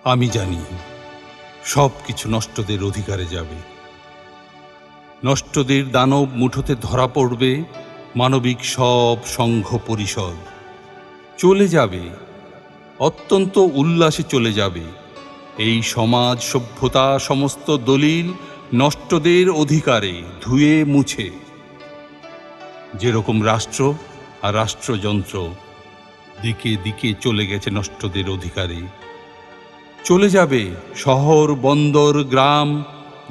আমি জানি সব কিছু নষ্টদের অধিকারে যাবে। নষ্টদের দানব মুঠোতে ধরা পড়বে মানবিক সব সংঘ পরিষদ। চলে যাবে, অত্যন্ত উল্লাসে চলে যাবে এই সমাজ সভ্যতা সমস্ত দলিল নষ্টদের অধিকারে ধুয়ে মুছে। যেরকম রাষ্ট্র আর রাষ্ট্রযন্ত্র দিকে দিকে চলে গেছে নষ্টদের অধিকারে। চলে যাবে শহর বন্দর গ্রাম,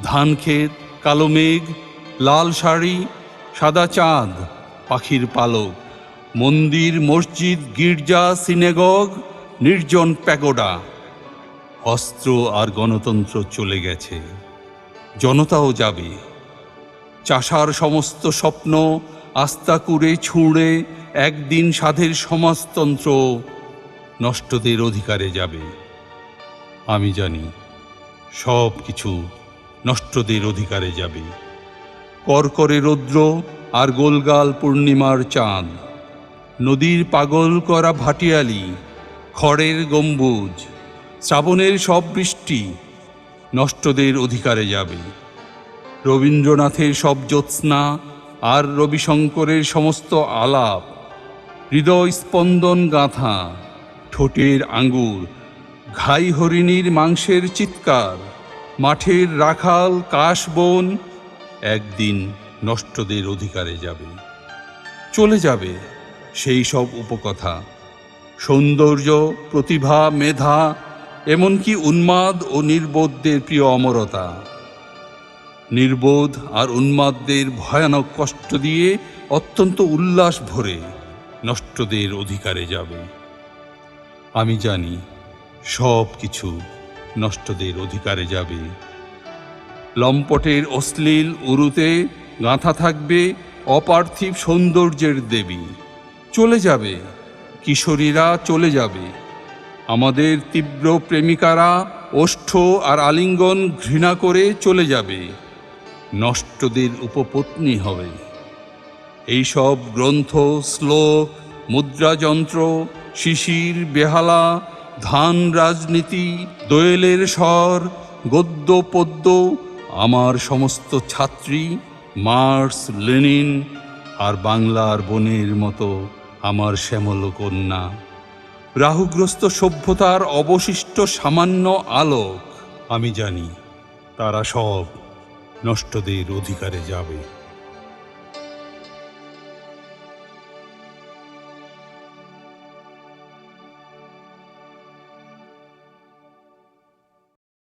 ধানক্ষেত, কালো মেঘ, লাল শাড়ি, সাদা চাঁদ, পাখির পালক, মন্দির মসজিদ গির্জা সিনেগগ, নির্জন প্যাগোডা। অস্ত্র আর গণতন্ত্র চলে গেছে, জনতাও যাবে। চাষার সমস্ত স্বপ্ন আস্তা কুড়ে ছুঁড়ে একদিন সাধের সমাজতন্ত্র নষ্টদের অধিকারে যাবে। আমি জানি সব কিছু নষ্টদের অধিকারে যাবে। করকরে রৌদ্র আর গোলগাল পূর্ণিমার চাঁদ, নদীর পাগল করা ভাটিয়ালি, খড়ের গম্বুজ, শ্রাবণের সব বৃষ্টি নষ্টদের অধিকারে যাবে। রবীন্দ্রনাথের সব জ্যোৎস্না আর রবিশঙ্করের সমস্ত আলাপ, হৃদয় স্পন্দন গাঁথা, ঠোঁটের আঙ্গুর, ঘাই হরিণীর মাংসের চিৎকার, মাঠের রাখাল কাশবন একদিন নষ্টদের অধিকারে যাবে। চলে যাবে সেই সব উপকথা, সৌন্দর্য, প্রতিভা, মেধা, এমনকি উন্মাদ ও নির্বোধদের প্রিয় অমরতা। নির্বোধ আর উন্মাদদের ভয়ানক কষ্ট দিয়ে অত্যন্ত উল্লাস ভরে নষ্টদের অধিকারে যাবে। আমি জানি সব কিছু নষ্টদের অধিকারে যাবে। লম্পটের অশ্লীল উরুতে গাঁথা থাকবে অপার্থিব সৌন্দর্যের দেবী। চলে যাবে কিশোরীরা, চলে যাবে আমাদের তীব্র প্রেমিকারা, ওষ্ঠ আর আলিঙ্গন ঘৃণা করে চলে যাবে। নষ্টদের উপপত্নী হবে এইসব গ্রন্থ, শ্লোক, মুদ্রাযন্ত্র, শিশির, বেহালা, ধান রাজনীতি, দোয়েলের স্বর, গদ্য পদ্য, আমার সমস্ত ছাত্রী, মার্কস, লেনিন আর বাংলার বনের মতো আমার শ্যামল কন্যা। রাহুগ্রস্ত সভ্যতার অবশিষ্ট সামান্য আলোক। আমি জানি তারা সব নষ্টদের অধিকারে যাবে।